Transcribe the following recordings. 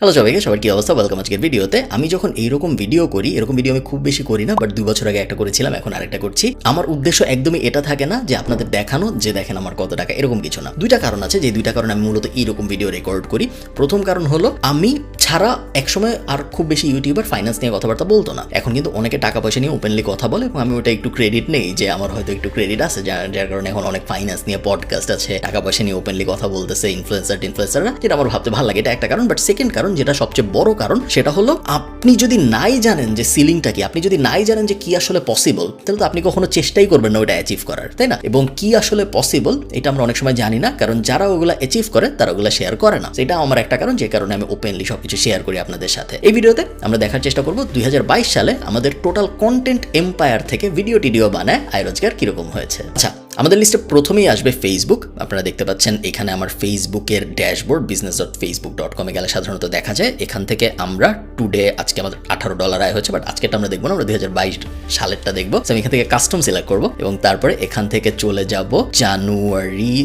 Hello সবাইকে, সবার কি অবস্থা? ওয়েলকাম আজকের ভিডিওতে। আমি যখন এইরকম ভিডিও করি, এরকম ভিডিও আমি খুব বেশি করি না, বাট 2 বছর আগে একটা করেছিলাম, এখন আরেকটা করছি। আমার উদ্দেশ্য একদমই এটা থাকে না যে আপনাদের দেখানো যে দেখেন আমার কত টাকা, এরকম কিছু না। দুইটা কারণ আছে, যে দুইটা কারণে আমি মূলত এইরকম ভিডিও রেকর্ড করি। প্রথম কারণ হলো, আমি ছাড়া একসময় আর খুব বেশি ইউটিউবার ফাইন্যান্স নিয়ে কথাবার্তা বলতো না। এখন কিন্তু অনেকে টাকা পয়সা নিয়ে ওপেনলি কথা বলে, এবং আমি ওটা একটু ক্রেডিট নেই যে আমার হয়তো একটু ক্রেডিট আছে, যার কারণে এখন অনেক ফাইন্যান্স নিয়ে পডকাস্ট আছে, টাকা পয়সা নিয়ে ওপেনলি কথা বলতেছে ইনফ্লুয়েন্সাররা, যেটা আমার ভাবতে ভালো লাগে। এটা একটা কারণ। বাট সেকেন্ড কারণ, যেটা সবচেয়ে বড় কারণ, সেটা হলো আপনি যদি নাই জানেন যে সিলিংটা কি, আপনি যদি নাই জানেন যে কি আসলে পসিবল, তাহলে তো আপনি কখনো চেষ্টাই করবেন না ওটা অ্যাচিভ করার, তাই না? এবং কি আসলে পসিবল এটা আমরা অনেক সময় জানি না, কারণ যারা ওগুলা অ্যাচিভ করে তারা ওগুলা শেয়ার করে না। এটা আমার একটা কারণ, যে কারণে আমি ওপেনলি সবকিছু শেয়ার করি আপনাদের সাথে। এই ভিডিওতে আমরা দেখার চেষ্টা করব 2022 সালে আমাদের টোটাল কন্টেন্ট এম্পায়ার থেকে ভিডিও বানায় আয় রোজগার কিরকম হয়েছে। আচ্ছা, আমাদের লিস্টে প্রথমেই আসবে ফেসবুক। আপনারা দেখতে পাচ্ছেন এখানে আমার ফেসবুকের ড্যাশবোর্ড business.facebook.com এ গেলে সাধারণত দেখা যায়। এখান থেকে আমরা টুডে আজকে আমাদের $18 আয় হয়েছে, বাট আজকেরটা আমরা দেখবো না, আমরা 2022 সালেরটা দেখবো। আমি এখান থেকে কাস্টম সিলেক্ট করবো, এবং তারপরে এখান থেকে চলে যাব জানুয়ারি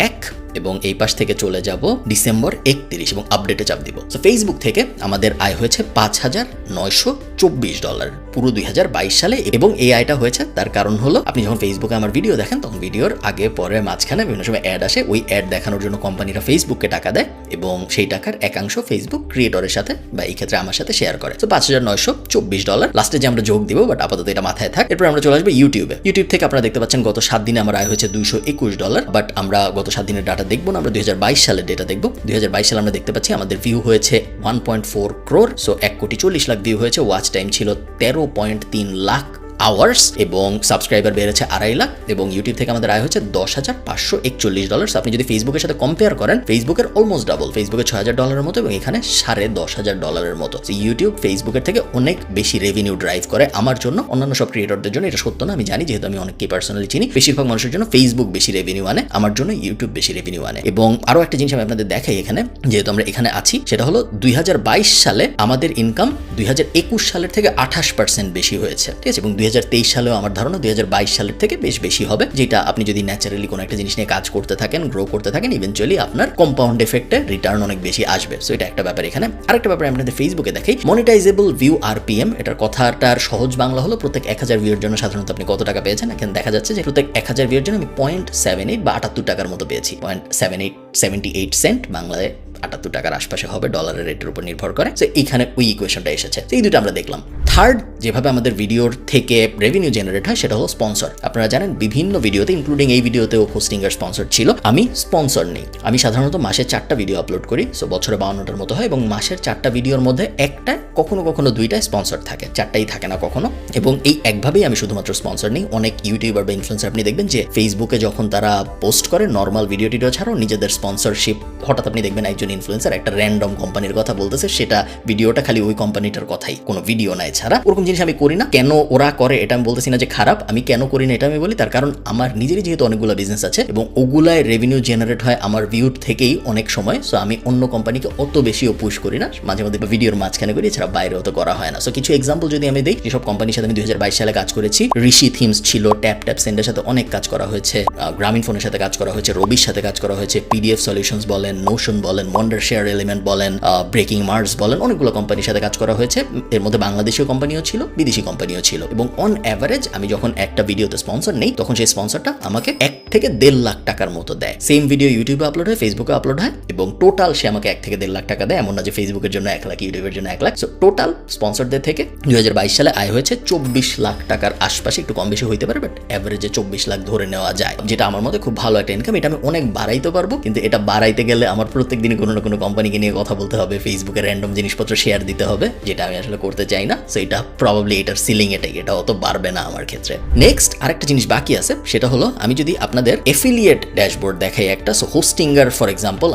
1, এবং এই পাশ থেকে চলে যাব ডিসেম্বর 31 এবং আপডেটে চাপ দিব। তো ফেসবুক থেকে আমাদের আয় হয়েছে $5,924 পুরো 2022 সালে। এবং এই আয়টা হয়েছে তার কারণ হলো, আপনি যখন ফেসবুকে আমার ভিডিও দেখেন, তখন ভিডিওর আগে পরে মাঝখানে বিভিন্ন সময় অ্যাড আসে। ওই অ্যাড দেখানোর জন্য কোম্পানিরা ফেসবুককে টাকা দেয়, এবং সেই টাকার একাংশ ফেসবুক ক্রিয়েটরের সাথে বা এই ক্ষেত্রে আমার সাথে শেয়ার করে। তো $5,924 লাস্টে যে আমরা যোগ দিব, বাট আপাতত এটা মাথায় থাক। এরপর আমরা চলে আসবো ইউটিউব থেকে। আপনারা দেখতে পাচ্ছেন গত 7 দিনে আমার আয় হয়েছে $221, বাট আমরা গত 7 দিনের ডাটা দেখবো না, আমরা 2022 সালের ডেটা দেখবো। 2022 সালে আমরা দেখতে পাচ্ছি আমাদের ভিউ হয়েছে 1.4 crore, সো 1,40,00,000 ভিউ হয়েছে। ওয়াচ টাইম ছিল 13.3 লাখ আওয়ার্স, এবং সাবস্ক্রাইবার বেড়েছে 2.5 লাখ, এবং ইউটিউব থেকে আমাদের আয় হচ্ছে $10,541। আপনি যদি ফেসবুকের সাথে কম্পেয়ার করেন, ফেসবুকের অলমোস্ট ডাবল, ফেসবুকের $6,000 মতো, এবং এখানে $10,500 মতো। ইউটিউব ফেসবুকের থেকে অনেক বেশি রেভিনিউ ড্রাইভ করে আমার জন্য। অন্যান্য সব ক্রিয়েটরদের জন্য এটা সত্য না, আমি জানি, যেহেতু আমি অনেককে পার্সোনালি চিনি। বেশিরভাগ মানুষের জন্য ফেসবুক বেশি রেভিনিউ আনে, আমার জন্য ইউটিউব বেশি রেভিনিউ আনে। এবং আরো একটা জিনিস আমি আপনাদের দেখাই এখানে, যেহেতু আমরা এখানে আছি, সেটা হলো 2022 সালে আমাদের ইনকাম 2021 সালের থেকে 28% বেশি হয়েছে, ঠিক আছে? এবং 2023 সালেও আমার ধারণা 2022 সালের থেকে বেশি হবে, যেটা আপনি যদি ন্যাচারালি কোনো একটা জিনিস নিয়ে কাজ করতে থাকেন, গ্রো করতে থাকেন, ইভেনচুয়ালি আপনার কম্পাউন্ড এফেক্টে রিটার্ন অনেক বেশি আসবে। সো এটা একটা ব্যাপার। এখানে আরেকটা ব্যাপার আপনাদের ফেসবুকে দেখাই, মনিটাইজেবল ভিউ RPM। এটার কথাটার সহজ বাংলা হলো, প্রত্যেক 1000 ভিউর জন্য সাধারণত আপনি কত টাকা পেয়েছেন। এখানে দেখা যাচ্ছে যে প্রত্যেক 1000 ভিউর জন্য আমি 0.78 বা 78 টাকার মতো পেয়েছি। 0.78 সেন্ট, বাংলায় 78 টাকার আশপাশে হবে, ডলারের রেটের উপর নির্ভর করে। তো এইখানে ওই ইকুয়েশনটা এসেছে। এই দুটো আমরা দেখলাম। থার্ড, যেভাবে আমাদের ভিডিওর থেকে রেভিনিউ জেনারেট হয়, সেটা হলো স্পন্সর। আপনারা জানেন বিভিন্ন ভিডিওতে, ইনক্লুডিং এই ভিডিওতেও হোস্টিংয়ের স্পন্সর ছিল। আমি স্পন্সর নেই। আমি সাধারণত মাসে 4টা ভিডিও আপলোড করি, সো বছরে 52টার মতো হয়, এবং মাসের 4টা ভিডিওর মধ্যে একটা, কখনো 2টা স্পন্সর থাকে, 4টাই থাকে না কখনো। এবং এই একভাবেই আমি শুধুমাত্র স্পন্সর নেই। অনেক ইউটিউবার বা ইনফ্লুয়েন্সার আপনি দেখবেন যে ফেসবুকে যখন তারা পোস্ট করে, নর্মাল ভিডিও ছাড়াও নিজেদের স্পন্সরশিপ, হঠাৎ আপনি দেখবেন একজন ইনফ্লুয়েন্সার একটা র্যান্ডম কোম্পানির কথা বলতেছে, সেটা ভিডিওটা খালি ওই কোম্পানিটার কথাই, কোনো ভিডিও নাই ছাড়া। ওরকম জিনিস আমি করি না। কেন ওরা করে এটা আমি বলতেছি না যে খারাপ, আমি কেন করি না এটা আমি বলি, তার কারণ আমার নিজেরই যেহেতু অনেকগুলো বিজনেস আছে, এবং ওগুলায় রেভিনিউ জেনারেট হয় আমার ভিউ থেকেই অনেক সময়। সো আমি অন্য কোম্পানিকে অত বেশিও পুশ করি না, মাঝে মধ্যে ভিডিওর মাঝখানে করি, এছাড়া বাইরেও তো করা হয় না। সো কিছু এক্সাম্পল যদি আমি দিই, যেসব কোম্পানির সাথে আমি 2022 সালে কাজ করেছি, ঋষি থিমস ছিল, ট্যাপ সেন্ডের সাথে অনেক কাজ করা হয়েছে, গ্রামীণ ফোনের সাথে কাজ করা হয়েছে, রবির সাথে কাজ করা হয়েছে, PDF সলিউশনস বলেন, নোশন বলেন, ওয়ান্ডার শেয়ার এলিমেন্ট বলেন, ব্রেকিং মার্স বলেন, অনেকগুলো কোম্পানির সাথে কাজ করা হয়েছে। এর মধ্যে বাংলাদেশীয় কোম্পানিও ছিল, বিদেশি কোম্পানিও ছিল। এবং অন অ্যাভারেজ আমি যখন একটা ভিডিওতে স্পন্সর নেই, তখন সেই স্পন্সরটা আমাকে 1 থেকে 1.5 লাখ টাকার মতো দেয়। সেম ভিডিও ইউটিউবে আপলোড হয়, ফেসবুকে আপলোড হয়, এবং টোটাল সে আমাকে 1 থেকে 1.5 লাখ টাকা দেয়। এমন না যে ফেসবুকের জন্য 1 লাখ, ইউটিউবের জন্য 1 লাখ। সো টোটাল স্পন্সরদের থেকে 2022 সালে আয় হয়েছে 24 লাখ টাকার আশপাশে, একটু কম বেশি হইতে পারে, বাট অ্যাভারেজে 24 লাখ ধরে নেওয়া যায়, যেটা আমার মধ্যে খুব ভালো একটা ইনকাম। এটা আমি অনেক বাড়াইতে পারবো, কিন্তু এটা বাড়াইতে গেলে আমার প্রত্যেক দিনই কোনো না কোনো কোম্পানিকে নিয়ে কথা বলতে হবে, ফেসবুকে র্যান্ডম জিনিসপত্র শেয়ার দিতে হবে, যেটা আমি আসলে করতে চাই না। সো এটা প্রবাবলি এটার সিলিং এটাই, এটা অত বাড়বে না আমার ক্ষেত্রে। নেক্সট আরেকটা জিনিস বাকি আছে, সেটা হলো আমি যদি আপনাদের এফিলিয়েট ড্যাশবোর্ড দেখাই একটা। সো হোস্টিঙ্গার ফর এক্সাম্পল,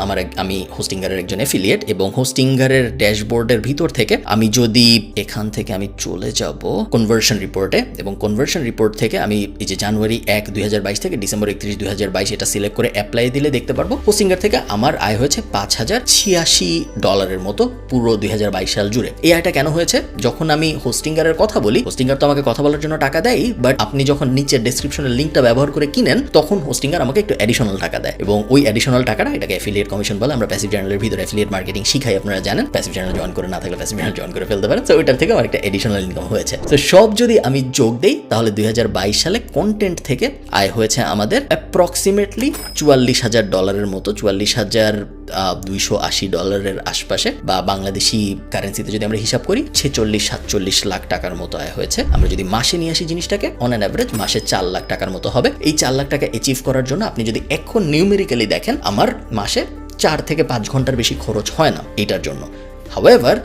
আমি হোস্টিঙ্গারের একজন এফিলিয়েট, এবং হোস্টিঙ্গারের ড্যাশবোর্ডের ভিতর থেকে আমি যদি এখান থেকে আমি চলে যাব কনভার্সন রিপোর্টে, এবং কনভার্সন রিপোর্ট থেকে আমি এই যে জানুয়ারি 1, 2022 থেকে ডিসেম্বর 31, 2022 এটা সিলেক্ট করে অ্যাপ্লাই দিলে দেখতে পারবো হোস্টিঙ্গার থেকে আমার আয় হয়েছে $5,086 মতো পুরো 2022 সাল জুড়ে। এই আয়টা কেন হয়েছে? যখন আমি হোস্টিঙ্গারের কথা বলি, হোস্টিঙ্গার তো আমাকে কথা বলার জন্য টাকা দেয়, বাট আপনি যখন নিচে ডেসক্রিপশনের লিঙ্কটা ব্যবহার করে কিনেন, তখন তখন হোস্টিংয়ার আমাকে একটু অ্যাডিশনাল টাকা দেয় এবং ওই অ্যাডিশনাল টাকাটা এটাকে অ্যাফিলিয়েট কমিশন বলে। আমরা প্যাসিভ জার্নালের ভিতরে অ্যাফিলিয়েট মার্কেটিং শিখাই, আপনারা জানেন। প্যাসিভ জার্নাল জয়েন করে না থাকলে প্যাসিভ জার্নাল জয়েন করে ফেলতে পারেন। তো ওইটার থেকে আমার একটা অ্যাডিশনাল ইনকাম হয়েছে। তো সব যদি আমি যোগ দেই তাহলে 2022 সালে কন্টেন্ট থেকে আয় হয়েছে আমাদের অ্যাপ্রক্সিমেটলি $44,000 মতো, $44,280 আশপাশে, বা বাংলাদেশি কারেন্সিতে যদি আমরা হিসাব করি 46-47 লাখ টাকার মতো আয় হয়েছে। আমরা যদি মাসে নিয়ে আসি জিনিসটাকে, অন অ্যান অ্যাভারেজ মাসে 4 লাখ টাকার মতো হবে। এই 4 লাখ টাকা অ্যাচিভ করার জন্য আপনি যদি এখন নিউমেরিক্যালি দেখেন, আমার মাসে 4 থেকে 5 ঘন্টার বেশি খরচ হয় না এইটার জন্য। হাউএভার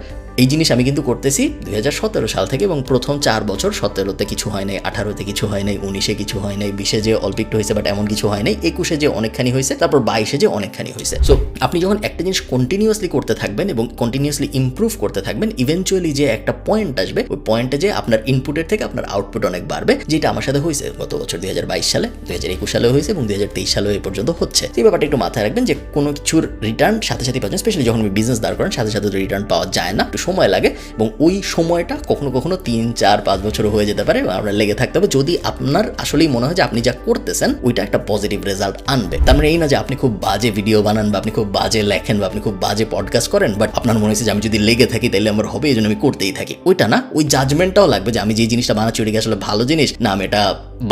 এই জিনিস আমি কিন্তু করতেছি 2017 সাল থেকে, এবং প্রথম 4 বছর 17তে কিছু হয় নাই, 18তে কিছু হয় নাই, 19-এ কিছু হয় নাই, 20-এ যে অল্প একটু হয়েছে বাট এমন কিছু হয় নাই, 21-এ যে অনেকখানি হয়েছে, তারপর 22-এ যে অনেকখানি হয়েছে। সো আপনি যখন একটা জিনিস কন্টিনিউয়াসলি করতে থাকবেন এবং কন্টিনিউয়াসলি ইমপ্রুভ করতে থাকবেন, ইভেনচুয়ালি যে একটা পয়েন্ট আসবে, ওই পয়েন্টে যে আপনার ইনপুটের থেকে আপনার আউটপুট অনেক বাড়বে, যেটা আমার সাথে হয়েছে গত বছর 2022 সালে, 2021 সালেও হয়েছে এবং 2023 সালেও এই পর্যন্ত হচ্ছে। এই ব্যাপারটা একটু মাথায় রাখবেন যে কোনো কিছুর রিটার্ন সাথে সাথে পাচ্ছেন, স্পেশালি যখন আপনি বিজনেস দাঁড় করেন, সাথে সাথে রিটার্ন পাওয়া যায় না, একটু সময় লাগে, এবং ওই সময়টা কখনো কখনো 3, 4, 5 বছরও হয়ে যেতে পারে। আপনার লেগে থাকতে হবে যদি আপনার আসলেই মনে হয় যে আপনি যা করতেছেন ওইটা একটা পজিটিভ রেজাল্ট আনবে। তার মানে এই না যে আপনি খুব বাজে ভিডিও বানান বা আপনি খুব বাজে লেখেন বা আপনি খুব বাজে পডকাস্ট করেন, বাট আপনার মনে হচ্ছে যে আমি যদি লেগে থাকি তাহলে আমার হবে, এই জন্য আমি করতেই থাকি। ওইটা না, ওই জাজমেন্টটাও লাগবে যে আমি যে জিনিসটা বানাচ্ছি ওইটা আসলে ভালো জিনিস না, আমি এটা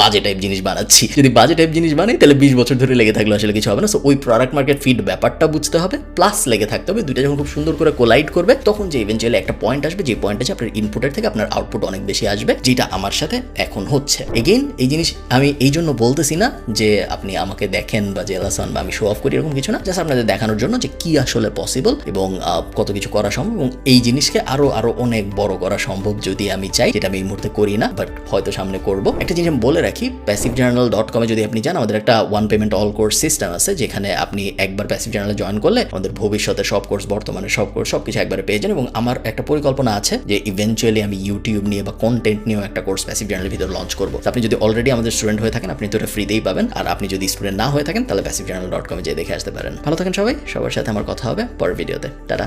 বাজে টাইপ জিনিস বানাচ্ছি। যদি বাজে টাইপ জিনিস বানাই তাহলে 20 বছর ধরে লেগে থাকলে আসলে কিছু হবে না। সো ওই প্রোডাক্ট মার্কেট ফিট ব্যাপারটা বুঝতে হবে, প্লাস লেগে থাকতে হবে। দুইটা যখন খুব সুন্দর করে কোলাইড করবে তখন যে ইভেনচুয়ালি একটা পয়েন্ট আসবে, যে পয়েন্টে আপনার ইনপুটের থেকে আপনার আউটপুট অনেক বেশি আসবে, যেটা আমার সাথে এখন হচ্ছে। এগেইন এই জিনিস আমি এই জন্য বলতেছি না যে আপনি আমাকে দেখেন বা জেলাস হন বা আমি শো অফ করি, এরকম কিছু না। জাস্ট আপনাদের দেখানোর জন্য যে কি আসলে পসিবল এবং কত কিছু করা সম্ভব, এবং এই জিনিসকে আরো অনেক বড় করা সম্ভব যদি আমি চাই, যেটা আমি এই মুহূর্তে করি না, বাট হয়তো সামনে করব। একটা জিনিস আমি বলে রাখি, passivejournal.com যদি আপনি যান, আমাদের একটা one payment all course system আছে, যেখানে আপনি একবার প্যাসিভ জার্নালে জয়েন করলে আমাদের ভবিষ্যতে সব কোর্স, বর্তমানে সব কোর্স, সবকিছু একবারে পেয়ে যান। এবং আমার একটা পরিকল্পনা আছে যে ইভেনচুয়ালি আমি ইউটিউব নিয়ে বা কন্টেন্ট নিয়েও একটা কোর্স প্যাসিভ জার্নালের ভিতরে লঞ্চ করবো। আপনি যদি অলরেডি আমাদের স্টুডেন্ট হয়ে থাকেন, আপনি তো এটা ফ্রিতেই পাবেন, আর আপনি যদি স্টুডেন্ট না হয়ে থাকেন তাহলে passivejournal.com যেয়ে দেখে আসতে পারেন। ভালো থাকেন সবাই, সবার সাথে আমার কথা হবে পরের ভিডিওতে। টাটা।